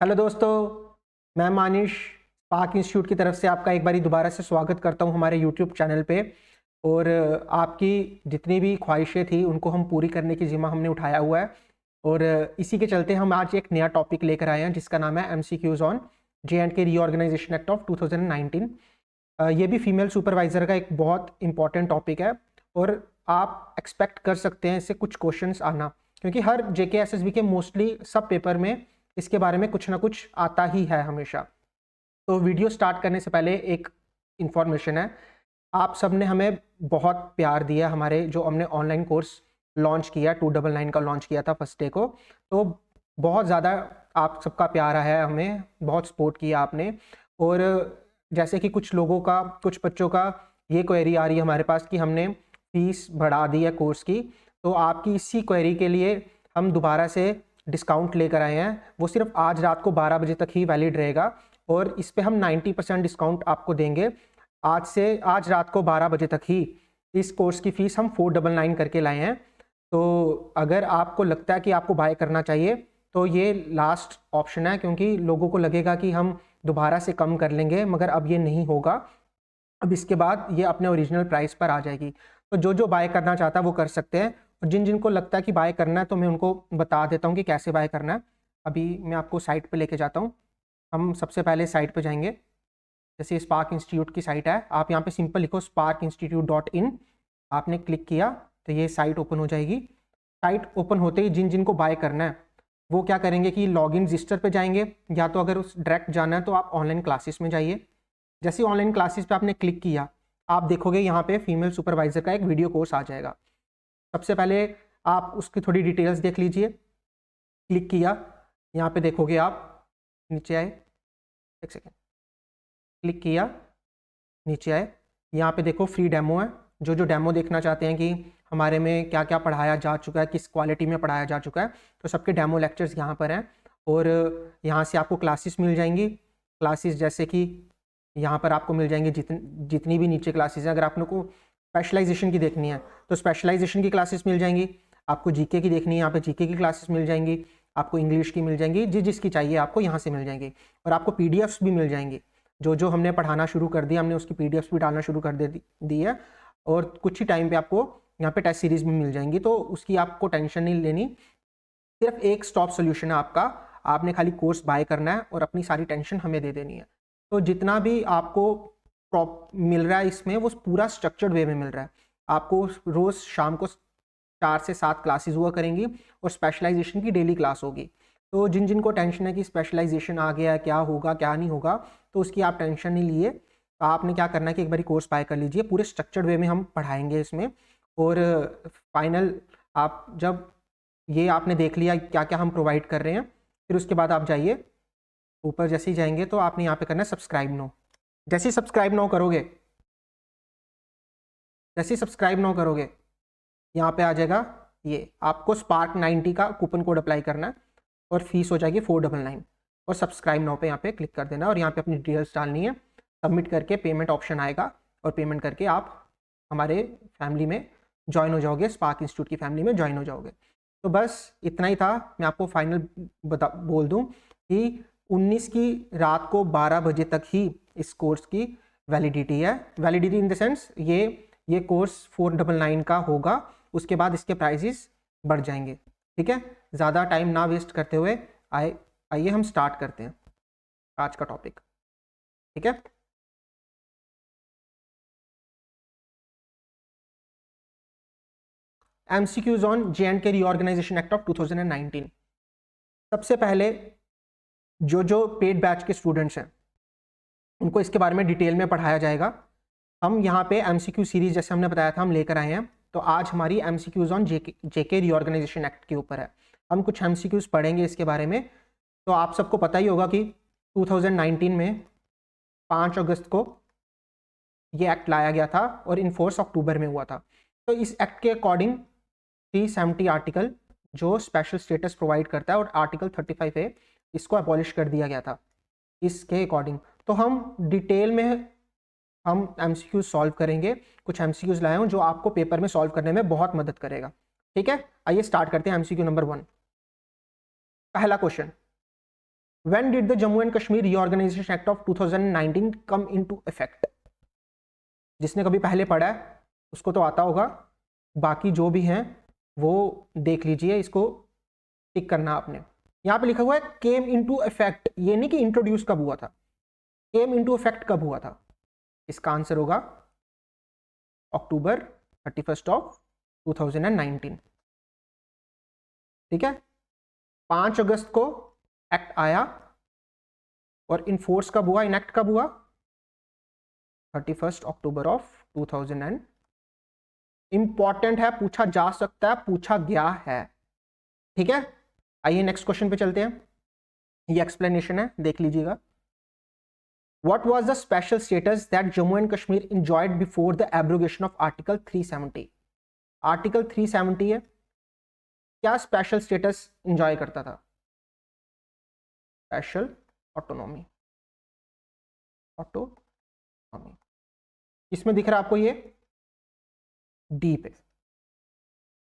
Hello दोस्तों, मैं मानिश पाक इंस्टीट्यूट की तरफ से आपका एक बारी दोबारा से स्वागत करता हूं हमारे यूट्यूब चैनल पे। और आपकी जितनी भी ख्वाहिशें थी उनको हम पूरी करने की जिम्मा हमने उठाया हुआ है। और इसी के चलते हम आज एक नया टॉपिक लेकर आए हैं जिसका नाम है MCQs on J and K reorganisation act of 2019। ये भी फीमेल सुपरवाइजर का एक बहुत इंपॉर्टेंट टॉपिक है और आप एक्सपेक्ट कर सकते हैं इससे कुछ क्वेश्चंस आना, क्योंकि हर जेके एसएसबी के मोस्टली सब पेपर में इसके बारे में कुछ ना कुछ आता ही है हमेशा। तो वीडियो स्टार्ट करने से पहले एक इन्फॉर्मेशन है। आप सब ने हमें बहुत प्यार दिया, हमारे जो हमने ऑनलाइन कोर्स लॉन्च किया 299 का लॉन्च किया था फर्स्ट डे को, तो बहुत ज़्यादा आप सबका प्यार आया है, हमें बहुत सपोर्ट किया आपने। और जैसे कि कुछ लोगों का, कुछ बच्चों का ये क्वेरी आ रही है हमारे पास कि हमने फीस बढ़ा दी है कोर्स की, तो आपकी इसी क्वेरी के लिए हम दोबारा से डिस्काउंट लेकर आए हैं। वो सिर्फ आज रात को 12 बजे तक ही वैलिड रहेगा और इस पे हम 90% डिस्काउंट आपको देंगे। आज रात को 12 बजे तक ही इस कोर्स की फ़ीस हम 499 करके लाए हैं। तो अगर आपको लगता है कि आपको बाय करना चाहिए तो ये लास्ट ऑप्शन है, क्योंकि लोगों को लगेगा कि हम दोबारा से कम कर लेंगे, मगर अब ये नहीं होगा। अब इसके बाद ये अपने ओरिजिनल प्राइस पर आ जाएगी। तो जो जो बाय करना चाहता है वो कर सकते हैं, और जिन जिनको लगता है कि बाय करना है तो मैं उनको बता देता हूँ कि कैसे बाय करना है। अभी मैं आपको साइट पे लेके जाता हूँ। हम सबसे पहले साइट पे जाएंगे। जैसे स्पार्क इंस्टीट्यूट की साइट है, आप यहाँ पे सिंपल लिखो sparkinstitute.in। आपने क्लिक किया तो ये साइट ओपन हो जाएगी। साइट ओपन होते ही जिन जिनको बाय करना है वो क्या करेंगे कि लॉगिन रजिस्टर पे जाएंगे, या तो अगर उस डायरेक्ट जाना है तो आप ऑनलाइन क्लासेस में जाइए। जैसे ऑनलाइन क्लासेस पे आपने क्लिक किया, आप देखोगे यहाँ पे फीमेल सुपरवाइजर का एक वीडियो कोर्स आ जाएगा। सबसे पहले आप उसकी थोड़ी डिटेल्स देख लीजिए। क्लिक किया, यहाँ पे देखोगे आप, नीचे आए, एक सेकेंड, क्लिक किया, नीचे आए, यहाँ पे देखो फ्री डेमो है। जो जो डेमो देखना चाहते हैं कि हमारे में क्या क्या पढ़ाया जा चुका है, किस क्वालिटी में पढ़ाया जा चुका है, तो सबके डेमो लेक्चर्स यहाँ पर हैं। और यहाँ से आपको क्लासेस मिल जाएंगी। क्लासेस जैसे कि यहाँ पर आपको मिल जाएंगी जितनी भी नीचे क्लासेस हैं। अगर आप लोग को स्पेशलाइजेशन की देखनी है तो स्पेशलाइजेशन की क्लासेस मिल जाएंगी। आपको जीके की देखनी है, यहाँ पे जीके की क्लासेस मिल जाएंगी। आपको इंग्लिश की मिल जाएंगी, जिसकी चाहिए आपको यहाँ से मिल जाएंगी। और आपको पीडीएफ्स भी मिल जाएंगी। जो जो हमने पढ़ाना शुरू कर दिया, हमने उसकी पीडीएफ्स भी डालना शुरू कर दी है। और कुछ ही टाइम पे आपको यहाँ पे टेस्ट सीरीज भी मिल जाएंगी, तो उसकी आपको टेंशन नहीं लेनी। सिर्फ एक स्टॉप सोल्यूशन है आपका, आपने खाली कोर्स बाय करना है और अपनी सारी टेंशन हमें दे देनी है। तो जितना भी आपको मिल रहा है इसमें वो पूरा स्ट्रक्चर्ड वे में मिल रहा है आपको। रोज शाम को 4 से 7 क्लासेस हुआ करेंगी और स्पेशलाइजेशन की डेली क्लास होगी। तो जिन जिनको टेंशन है कि स्पेशलाइजेशन आ गया है, क्या होगा क्या नहीं होगा, तो उसकी आप टेंशन नहीं लिए। तो आपने क्या करना है कि एक बारी कोर्स बाय कर लीजिए। पूरे स्ट्रक्चर्ड वे में हम पढ़ाएंगे इसमें। और फाइनल आप जब ये आपने देख लिया क्या क्या हम प्रोवाइड कर रहे हैं, फिर उसके बाद आप जाइए ऊपर। जैसे ही जाएंगे तो आपने यहाँ पे करना है सब्सक्राइब नो। जैसे ही सब्सक्राइब नो करोगे, जैसे ही सब्सक्राइब नो करोगे, यहाँ पे आ जाएगा ये, आपको स्पार्क 90 का कूपन कोड अप्लाई करना है और फीस हो जाएगी 499। और सब्सक्राइब नाउ पे यहाँ पे क्लिक कर देना और यहाँ पे अपनी डिटेल्स डालनी है। सबमिट करके पेमेंट ऑप्शन आएगा और पेमेंट करके आप हमारे फैमिली में ज्वाइन हो जाओगे, स्पार्क इंस्टीट्यूट की फैमिली में ज्वाइन हो जाओगे। तो बस इतना ही था। मैं आपको फाइनल बोल दूँ कि 19 की रात को 12 बजे तक ही इस कोर्स की वैलिडिटी है। वैलिडिटी इन द सेंस ये कोर्स 499 का होगा, उसके बाद इसके प्राइसेस बढ़ जाएंगे। ठीक है, ज़्यादा टाइम ना वेस्ट करते हुए आइए हम स्टार्ट करते हैं आज का टॉपिक। ठीक है, MCQs on J and K reorganisation act of 2019। सबसे पहले जो जो पेड बैच के स्टूडेंट्स हैं उनको इसके बारे में डिटेल में पढ़ाया जाएगा। हम यहाँ पे एमसीक्यू सीरीज जैसे हमने बताया था हम लेकर आए हैं। तो आज हमारी MCQs on JK reorganisation act के ऊपर है। हम कुछ एमसीक्यूज पढ़ेंगे इसके बारे में। तो आप सबको पता ही होगा कि 2019 में 5 अगस्त को ये एक्ट लाया गया था और इनफोर्स अक्टूबर में हुआ था। तो इस एक्ट के अकॉर्डिंग 370 आर्टिकल जो स्पेशल स्टेटस प्रोवाइड करता है और आर्टिकल 35A इसको अबॉलिश कर दिया गया था इसके अकॉर्डिंग। तो हम डिटेल में हम एमसीक्यूज सॉल्व करेंगे। कुछ एमसीक्यूज लाए हूं जो आपको पेपर में सॉल्व करने में बहुत मदद करेगा। ठीक है, आइए स्टार्ट करते हैं। एमसीक्यू नंबर 1, पहला question, when did the Jammu and Kashmir reorganisation act of 2019 come into effect? जिसने कभी पहले पढ़ा है उसको तो आता होगा, बाकी जो भी हैं वो देख लीजिए, इसको टिक करना आपने। यहाँ पे लिखा हुआ है केम इनटू इफेक्ट, ये नहीं कि इंट्रोड्यूस कब हुआ था, केम इनटू इफेक्ट कब हुआ था। इसका आंसर होगा अक्टूबर 31 ऑफ 2019। ठीक है, 5 अगस्त को एक्ट आया और इनफोर्स कब हुआ, इनएक्ट कब हुआ, 31 अक्टूबर ऑफ 2000। इंपॉर्टेंट है, पूछा जा सकता है, पूछा गया है। ठीक है, आइए नेक्स्ट क्वेश्चन पे चलते हैं। ये एक्सप्लेनेशन है, देख लीजिएगा। What was the special status that Jammu and Kashmir enjoyed before the abrogation of Article 370? Article 370 है, क्या स्पेशल स्टेटस इंजॉय करता था? Special autonomy, autonomy. इसमें दिख रहा है आपको ये डी पे।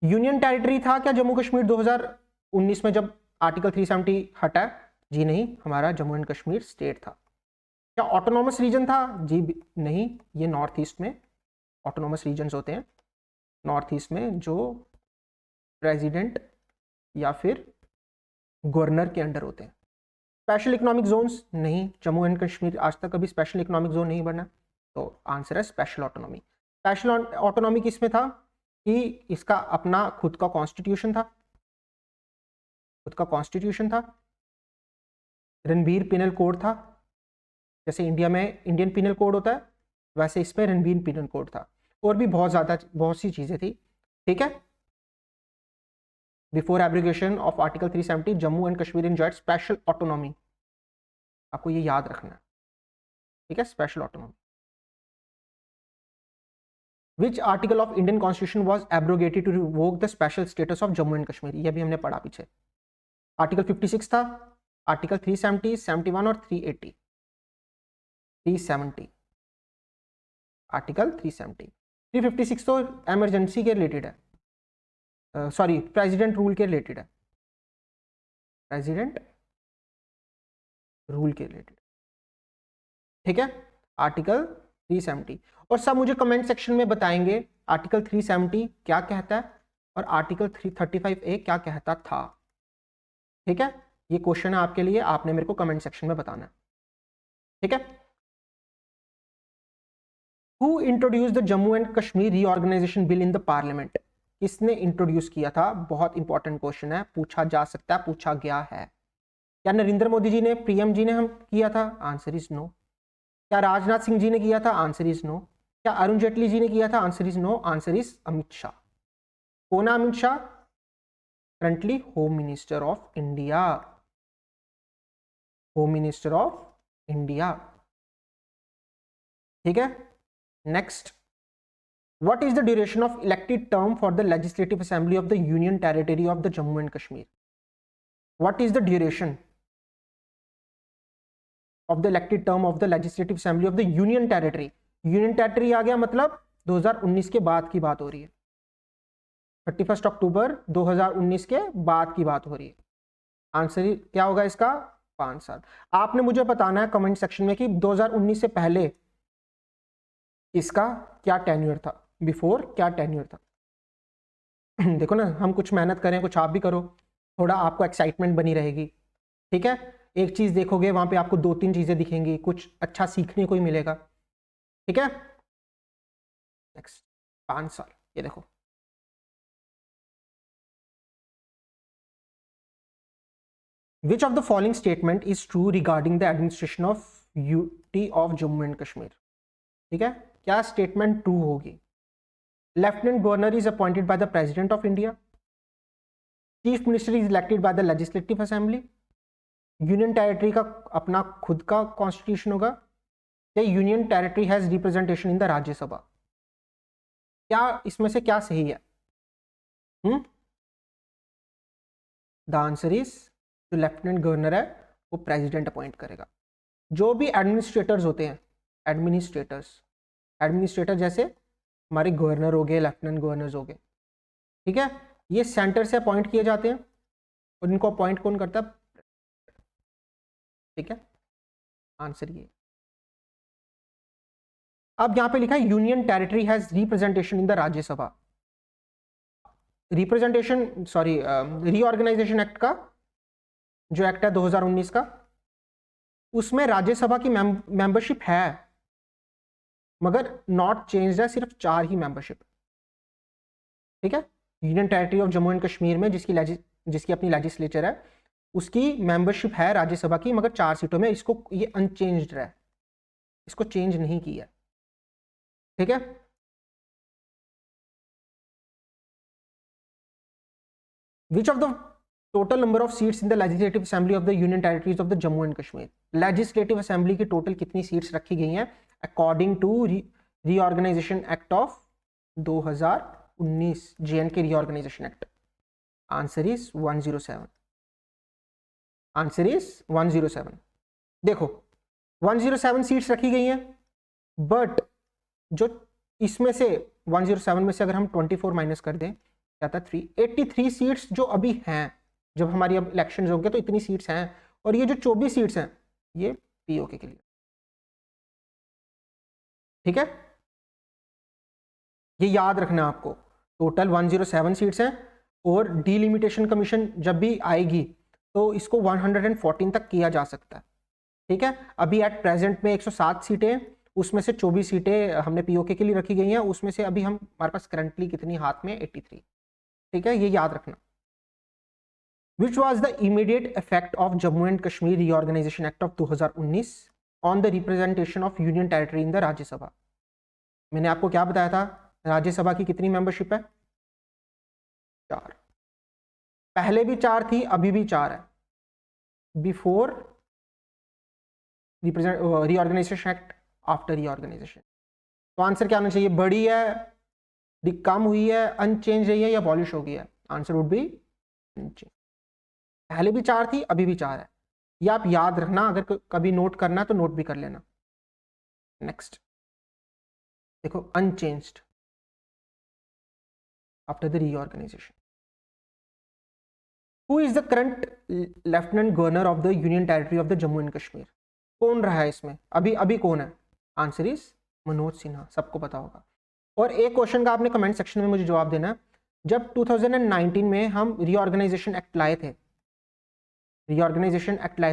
यूनियन टेरिटरी था क्या जम्मू कश्मीर 2019 में जब आर्टिकल 370 हटा? जी नहीं, हमारा जम्मू एंड कश्मीर स्टेट था। क्या ऑटोनॉमस रीजन था? जी नहीं, ये नॉर्थ ईस्ट में ऑटोनॉमस रीजन्स होते हैं, नॉर्थ ईस्ट में जो प्रेसिडेंट या फिर गवर्नर के अंडर होते हैं। स्पेशल इकोनॉमिक जोन्स नहीं, जम्मू एंड कश्मीर आज तक कभी स्पेशल इकोनॉमिक जोन नहीं बना, तो आंसर है स्पेशल ऑटोनॉमी। स्पेशल ऑटोनॉमी किसमें था कि इसका अपना खुद का कॉन्स्टिट्यूशन था, खुद का कॉन्स्टिट्यूशन था, रणबीर पिनल कोड था, जैसे इंडिया में इंडियन पिनल कोड होता है वैसे इसमें रणबीर पिनल कोड था, और भी बहुत सी चीजें थी। ठीक है, before abrogation of article 370 Jammu and Kashmir enjoyed special autonomy, आपको ये याद रखना है। ठीक है, special autonomy. Which article of Indian constitution was abrogated to revoke the special status of Jammu and Kashmir? ये भी हमने पढ़ा पीछे। आर्टिकल 56 था, आर्टिकल 370, 71 और 380। 370, आर्टिकल 370। 356 तो एमरजेंसी के रिलेटेड है, सॉरी प्रेसिडेंट रूल के रिलेटेड है, प्रेसिडेंट रूल के रिलेटेड। ठीक है, आर्टिकल 370। और सब मुझे कमेंट सेक्शन में बताएंगे आर्टिकल 370 क्या कहता है और आर्टिकल 335A क्या कहता था। ठीक है, ये क्वेश्चन है आपके लिए, आपने मेरे को कमेंट सेक्शन में बताना है। ठीक है, Who introduced the Jammu and Kashmir reorganization bill in the parliament? किसने इंट्रोड्यूस किया था? बहुत इंपॉर्टेंट क्वेश्चन है, पूछा जा सकता है, पूछा गया है। क्या नरेंद्र मोदी जी ने, पीएम जी ने हम किया था? Answer is no. क्या राजनाथ सिंह जी ने किया था? Answer is no. क्या अरुण जेटली जी ने किया था? Answer is no. Answer is Amit Shah. कौन है Amit Shah? Currently home minister of India, home minister of India. ठीक है, next, what is the duration of elected term for the legislative assembly of the union territory of the Jammu and Kashmir? What is the duration of the elected term of the legislative assembly of the union territory? union territory आ गया, मतलब 2019 के बाद की बात हो रही है, 31 अक्टूबर 2019 के बाद की बात हो रही है। आंसर क्या होगा इसका? 5 साल। आपने मुझे बताना है कमेंट सेक्शन में कि 2019 से पहले इसका क्या टेन्योर था, बिफोर क्या टेन्योर था। देखो ना, हम कुछ मेहनत करें, कुछ आप भी करो, थोड़ा आपको एक्साइटमेंट बनी रहेगी। ठीक है, एक चीज देखोगे वहां पे आपको 2-3 चीजें दिखेंगी, कुछ अच्छा सीखने को ही मिलेगा। ठीक है, नेक्स्ट 5 साल, ये देखो। विच of the following statement is true regarding the administration of UT of Jammu and Kashmir? ठीक है, क्या स्टेटमेंट ट्रू होगी? Lieutenant governor is appointed by the president of India, chief minister is elected by the legislative assembly, union territory का अपना खुद का constitution होगा, या union territory has representation in the Rajya Sabha? क्या इसमें से क्या सही है? द आंसर इज, जो लेफ्टिनेंट गवर्नर है वो प्रेसिडेंट अपॉइंट करेगा। जो भी एडमिनिस्ट्रेटर्स होते हैं, एडमिनिस्ट्रेटर जैसे हमारे गवर्नर हो गए, लेफ्टिनेंट गवर्नर्स हो गए, ठीक है, ये सेंटर से अपॉइंट किए जाते हैं और इनको अपॉइंट कौन करता है? ठीक है, आंसर ये। अब यहां पे लिखा है union territory has representation in the Rajya Sabha. Representation sorry reorganisation act का जो एक्ट है 2019 का, उसमें राज्यसभा की मेंबरशिप है मगर नॉट चेंज है, सिर्फ 4 ही मेंबरशिप। ठीक है, union territory of Jammu and Kashmir में जिसकी अपनी लेजिस्लेचर है, उसकी मेंबरशिप है राज्यसभा की मगर 4 सीटों में। इसको ये अनचेंज्ड है, इसको चेंज नहीं किया। ठीक है, which of the total number of seats in the legislative assembly of the union territories of the Jammu and Kashmir. Legislative assembly की टोटल कितनी सीट्स रखी गई हैं according to reorganisation act of 2019, JNK reorganisation act? Answer is 107। Answer is 107। देखो 107 seats रखी गई हैं, but जो इसमें से 107 में से अगर हम 24 माइनस कर दें क्या था 3, 83 सीट्स जो अभी हैं। जब हमारी अब इलेक्शन होंगे तो इतनी सीट्स हैं, और ये जो 24 सीट्स हैं ये POK के लिए। ठीक है, ये याद रखना आपको। टोटल 107 सीट्स हैं, और डिलिमिटेशन कमीशन जब भी आएगी तो इसको 114 तक किया जा सकता है। ठीक है, अभी एट प्रेजेंट में 107 सीटें, उसमें से 24 सीटें हमने POK के लिए रखी गई हैं, उसमें से अभी हमारे पास करंटली कितनी हाथ में 83। ठीक है, ये याद रखना। Which was the immediate effect of Jammu and Kashmir reorganisation act of 2019 on the representation of union territory in the Rajya Sabha? मैंने आपको क्या बताया था, राज्यसभा की कितनी मेंबरशिप है? 4। पहले भी 4 थी, अभी भी 4 है। Before reorganisation act, after reorganisation. तो आंसर क्या आना चाहिए? बढ़ी है, कम हुई है, अनचेंज रही है, या अबॉलिश हो गई है? Answer would be unchanged. पहले भी 4 थी, अभी भी 4 है। ये आप याद रखना, अगर कभी नोट करना है तो नोट भी कर लेना। नेक्स्ट देखो, unchanged after the reorganisation. Who is the current lieutenant governor of the union territory of the Jammu and Kashmir? कौन रहा है इसमें अभी? अभी कौन है? आंसर इज मनोज सिन्हा, सबको पता होगा। और एक क्वेश्चन का आपने कमेंट सेक्शन में मुझे जवाब देना, जब 2019 में हम रीऑर्गेनाइजेशन एक्ट लाए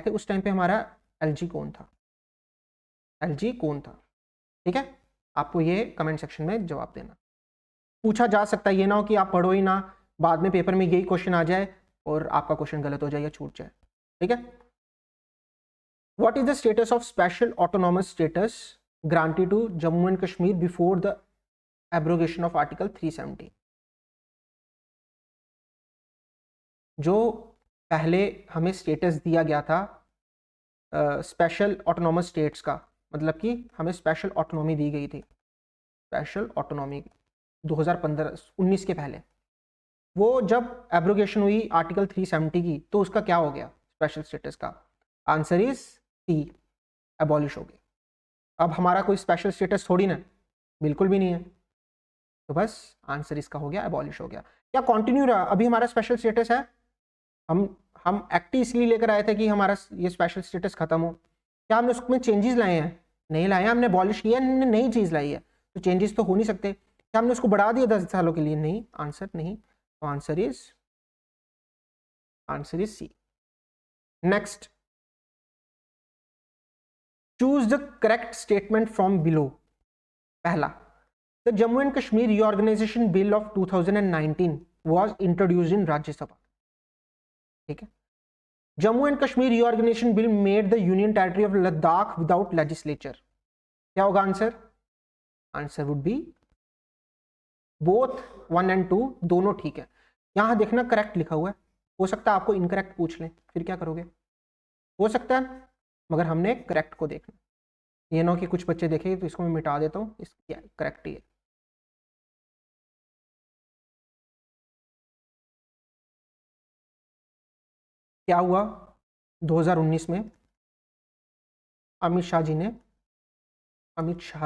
थे, उस टाइम पे हमारा LG कौन था? LG कौन था? ठीक है, आपको ये कमेंट सेक्शन में जवाब देना। पूछा जा सकता है, ये ना हो कि आप पढ़ो ही ना, बाद में पेपर में यही क्वेश्चन आ जाए और आपका क्वेश्चन गलत हो जाए या छूट जाए। ठीक है, what is the status of special autonomous status granted to Jammu and Kashmir before the abrogation of article 370? जो पहले हमें स्टेटस दिया गया था स्पेशल ऑटोनॉमस स्टेट्स का, मतलब कि हमें स्पेशल ऑटोनॉमी दी गई थी, स्पेशल ऑटोनॉमी 2015-19 के पहले, वो जब एब्रोगेशन हुई आर्टिकल 370 की, तो उसका क्या हो गया स्पेशल स्टेटस का? आंसर इज C, एबॉलिश हो गया। अब हमारा कोई स्पेशल स्टेटस थोड़ी ना, बिल्कुल भी नहीं है, तो बस आंसर इसका हो गया एबॉलिश हो गया। क्या कंटिन्यू रहा? अभी हमारा स्पेशल स्टेटस है, हम एक्ट इसलिए लेकर आए थे कि हमारा ये स्पेशल स्टेटस खत्म हो। क्या हमने उसमें चेंजेस लाए हैं? नहीं लाए हैं, हमने एबॉलिश किया, हमने नई चीज़ लाई है, तो चेंजेस तो हो नहीं सकते। क्या हमने उसको बढ़ा दिया 10 सालों के लिए? नहीं, आंसर नहीं। तो answer is C। Next, choose the correct statement from below. पहला, the Jammu and Kashmir reorganisation bill of 2019 was introduced in Rajya Sabha. ठीक है, Jammu and Kashmir reorganisation bill made the union territory of Ladakh without legislature. क्या होगा answer? Answer would be both 1 and 2, दोनों ठीक है। यहां देखना करेक्ट लिखा हुआ है, हो सकता है आपको इनकरेक्ट पूछ लें, फिर क्या करोगे? हो सकता है, मगर हमने करेक्ट को देखना। ये ना कि कुछ बच्चे देखेंगे तो इसको मैं मिटा देता हूँ, इसकी करेक्ट ही है। क्या हुआ 2019 में? अमित शाह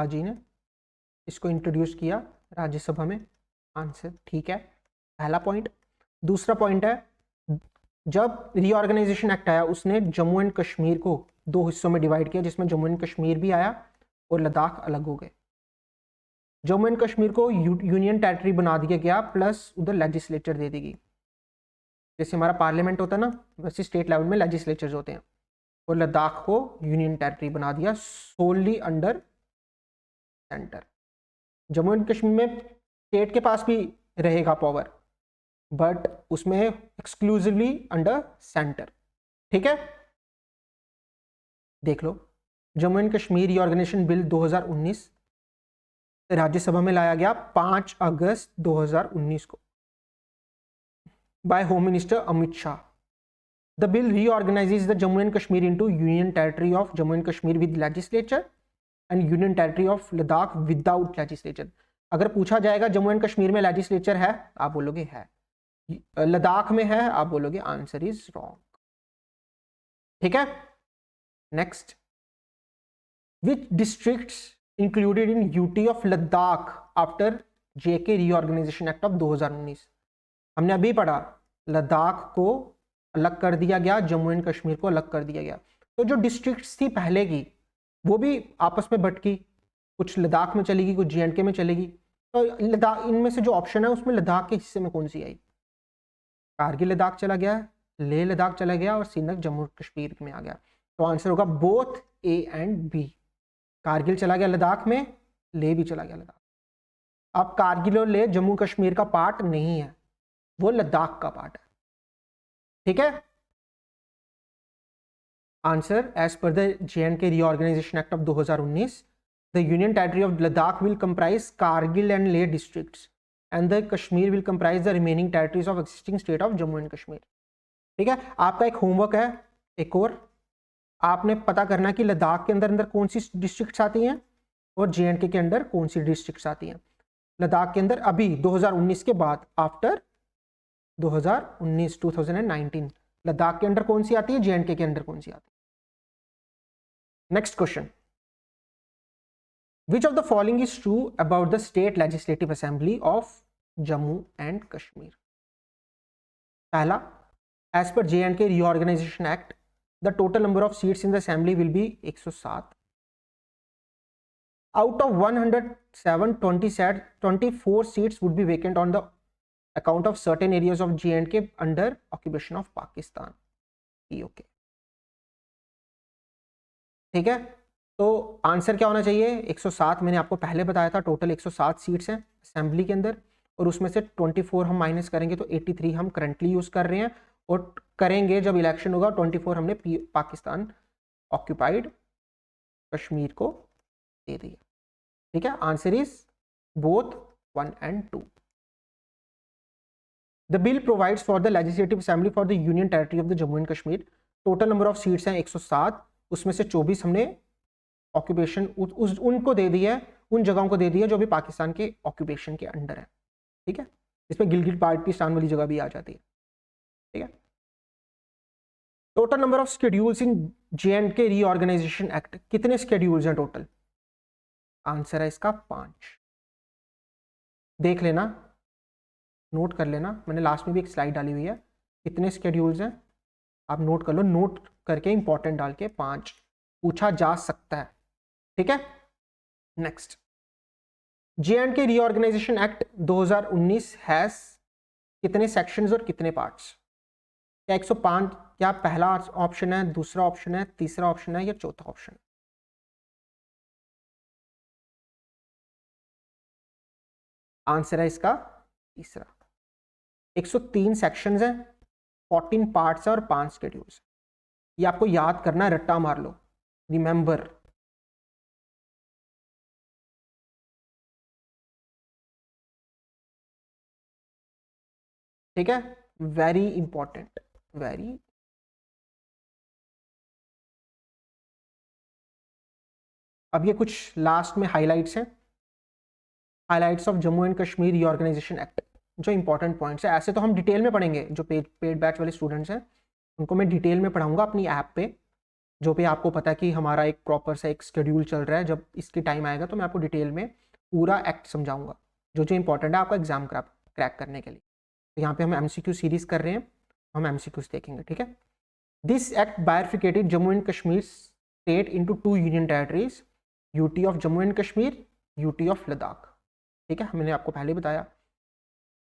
जी ने इसको इंट्रोड्यूस किया राज्यसभा में। आंसर ठीक है, पहला पॉइंट। दूसरा पॉइंट है, जब रीऑर्गेनाइजेशन एक्ट आया उसने जम्मू एंड कश्मीर को दो हिस्सों में डिवाइड किया, जिसमें जम्मू एंड कश्मीर भी आया और लद्दाख अलग हो गए। जम्मू एंड कश्मीर को यूनियन टेरिटरी बना दिया गया, प्लस उधर लेजिस्लेचर दे दी गई। जैसे हमारा पार्लियामेंट होता है ना, वैसे स्टेट लेवल में लेजिस्लेचर्स होते हैं, और लद्दाख को यूनियन टेरिटरी बना दिया solely under centre. Jammu and Kashmir में स्टेट के पास भी रहेगा पावर, बट उसमें एक्सक्लूसिवली अंडर सेंटर। ठीक है, देख लो, Jammu and Kashmir reorganisation bill 2019 Rajya Sabha में लाया गया 5 अगस्त 2019 को by home minister Amit Shah. The bill reorganises the Jammu and Kashmir into union territory of Jammu and Kashmir with legislature and union territory of Ladakh without legislature. अगर पूछा जाएगा जम्मू एंड कश्मीर में लेजिस्लेचर है, आप बोलोगे है, लद्दाख में है, आप बोलोगे आंसर इज रॉन्ग। ठीक है, next, which districts included in UT of Ladakh after JK reorganisation act of 2019। हमने अभी पढ़ा, लद्दाख को अलग कर दिया गया, जम्मू एंड कश्मीर को अलग कर दिया गया, तो जो डिस्ट्रिक्ट्स थी पहले की वो भी आपस में बटकी, कुछ लद्दाख में चलेगी, कुछ JNK में चलेगी। तो लद्दाख, इनमें से जो ऑप्शन है उसमें लद्दाख के हिस्से में कौन सी आई? कारगिल लद्दाख चला गया, लेह लद्दाख चला गया, और श्रीनगर जम्मू कश्मीर में आ गया। तो आंसर होगा both A and B। Kargil चला गया लद्दाख में, लेह भी चला गया लद्दाख। अब कारगिल और लेह जम्मू कश्मीर का पार्ट नहीं है, वो लद्दाख का पार्ट है। ठीक है, answer, as per the JNK reorganisation act of 2019 the union territory of Ladakh will comprise Kargil and Leh districts and the Kashmir will comprise the remaining territories of existing state of Jammu and Kashmir. ठीक है, आपका एक होमवर्क है एक और, आपने पता करना कि लद्दाख के अंदर अंदर कौन सी डिस्ट्रिक्ट्स आती हैं और JNK के अंदर कौन सी डिस्ट्रिक्ट्स आती हैं। लद्दाख के अंदर अभी 2019 के बाद, आफ्टर 2019 लद्दाख के अंदर कौन सी आती है, JNK के अंदर कौन सी आती है। Next question, which of the following is true about the state legislative assembly of Jammu and Kashmir. पहला, as per JNK reorganisation act the total number of seats in the assembly will be 107. Out of 107, 24 seats would be vacant on the account of certain areas of JNK under occupation of Pakistan. Okay. ठीक है, तो answer क्या होना चाहिए? 107 मैंने आपको पहले बताया था, टोटल 107 सीट्स हैं असेंबली के अंदर, और उसमें से 24 हम माइनस करेंगे तो 83 हम करंटली यूज कर रहे हैं, और करेंगे जब इलेक्शन होगा 24 हमने पाकिस्तान ऑक्यूपाइड कश्मीर को दे दिया। ठीक है, answer is both 1 and 2। The bill provides for the legislative assembly for the union territory of the Jammu and Kashmir. Total number of seats हैं 107, उसमें से 24 हमने ऑक्यूपेशन उनको दे दी है, उन जगहों को दे दी है जो भी पाकिस्तान के ऑक्यूपेशन के अंडर है। ठीक है, इसमें गिलगित बाल्टिस्तान वाली जगह भी आ जाती है। ठीक है, total number of schedules in JNK reorganisation act, कितने शेड्यूल्स हैं टोटल? आंसर है इसका 5। देख लेना, नोट कर लेना, मैंने लास्ट में भी एक स्लाइड डाली हुई है, कितने शेड्यूल्स हैं आप नोट कर लो, नोट करके इंपॉर्टेंट डाल के 5 पूछा जा सकता है। ठीक है, next, JNK reorganisation act 2019 has कितने सेक्शंस और कितने पार्ट्स? क्या 105, क्या पहला ऑप्शन है, दूसरा ऑप्शन है, तीसरा ऑप्शन है, या चौथा ऑप्शन? आंसर है इसका तीसरा। 103 सेक्शंस हैं, 14 पार्ट्स है और 5 शेड्यूल्स। ये आपको याद करना है, रट्टा मार लो, रिमेंबर। ठीक है, वेरी इंपॉर्टेंट, वेरी। अब ये कुछ लास्ट में हाइलाइट्स हैं, highlights of Jammu and Kashmir reorganisation act, जो इंपॉर्टेंट पॉइंट्स है। ऐसे तो हम डिटेल में पढ़ेंगे, जो पेड बैच वाले स्टूडेंट्स हैं उनको मैं डिटेल में पढ़ाऊंगा अपनी ऐप पे, जो पे आपको पता है कि हमारा एक प्रॉपर सा एक शेड्यूल चल रहा है। जब इसकी टाइम आएगा तो मैं आपको डिटेल में पूरा एक्ट समझाऊंगा, जो जो इंपॉर्टेंट है आपका एग्जाम क्रैक करने के लिए। तो यहाँ पे हम MCQ सीरीज कर रहे हैं, हम MCQs देखेंगे। ठीक है, this act bifurcated Jammu and Kashmir state into 2 union territories, UT of Jammu and Kashmir, UT of Ladakh. ठीक है, मैंने आपको पहले बताया।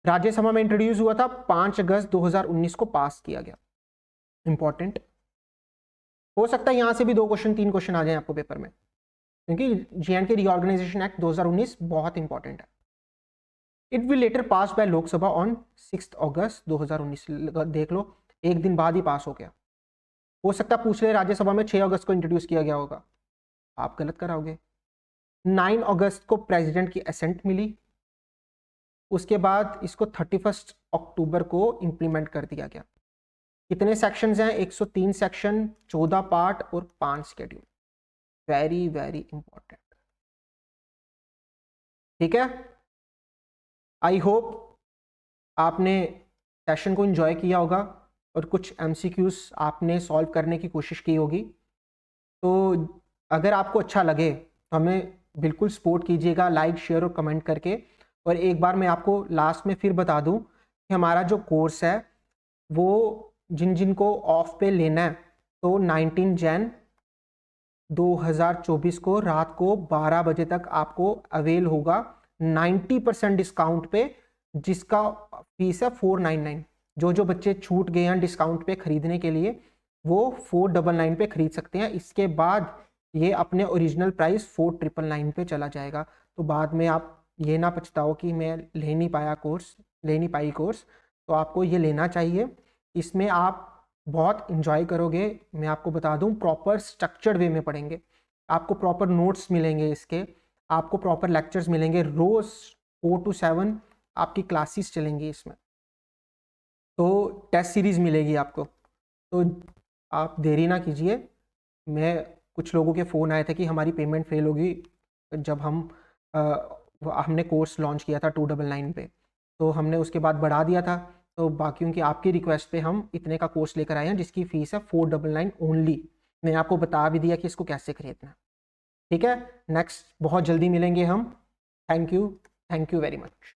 राज्यसभा में इंट्रोड्यूस हुआ था 5 अगस्त 2019 को पास किया गया। इंपॉर्टेंट हो सकता है यहां से भी 2 क्वेश्चन 3 क्वेश्चन आ जाए आपको पेपर में, क्योंकि जे.एंड.के रीऑर्गेनाइजेशन एक्ट 2019 बहुत इंपॉर्टेंट है। It will later pass by Lok Sabha on 6 August 2019। देख लो, एक दिन बाद ही पास हो गया। हो सकता है पूछ ले राज्यसभा में 6 अगस्त को इंट्रोड्यूस किया गया होगा, आप गलत कराओगे। 9 अगस्त को प्रेसिडेंट की असेंट मिली, उसके बाद इसको 31 अक्टूबर को इंप्लीमेंट कर दिया गया। कितने सेक्शंस हैं? 103 सेक्शन, 14 पार्ट और 5 शेड्यूल। Very very important. ठीक है, आई होप आपने सेशन को एंजॉय किया होगा और कुछ एमसीक्यूज आपने सॉल्व करने की कोशिश की होगी। तो अगर आपको अच्छा लगे तो हमें बिल्कुल सपोर्ट कीजिएगा लाइक, शेयर और कमेंट करके। और एक बार मैं आपको लास्ट में फिर बता दूं कि हमारा जो कोर्स है वो जिन जिन को ऑफ पे लेना है, तो 19 जैन 2024 को रात को 12 बजे तक आपको अवेल होगा 90% डिस्काउंट पे, जिसका फीस है 499। जो बच्चे छूट गए हैं डिस्काउंट पे खरीदने के लिए, वो 499 पे खरीद सकते हैं। इसके बाद ये अपने ओरिजिनल प्राइस 4999 पे चला जाएगा। तो बाद में आप ये ना पछताओ कि मैं ले नहीं पाई कोर्स। तो आपको ये लेना चाहिए। इसमें आप बहुत इंजॉय करोगे। मैं आपको बता दूं, प्रॉपर स्ट्रक्चर्ड वे में पढ़ेंगे, आपको प्रॉपर नोट्स मिलेंगे इसके, आपको प्रॉपर लेक्चर्स मिलेंगे। रोज 4 to 7 आपकी क्लासेस चलेंगी इसमें। तो टेस्ट सीरीज मिलेगी आपको। तो आप देरी ना कीजिए। कुछ लोगों के फ़ोन आए थे कि हमारी पेमेंट फेल होगी जब हमने कोर्स लॉन्च किया था 299 पे, तो हमने उसके बाद बढ़ा दिया था। तो बाकियों की आपकी रिक्वेस्ट पे हम इतने का कोर्स लेकर आए हैं, जिसकी फ़ीस है 499 ओनली। मैंने आपको बता भी दिया कि इसको कैसे खरीदना है। ठीक है, नेक्स्ट बहुत जल्दी मिलेंगे हम। Thank you very much.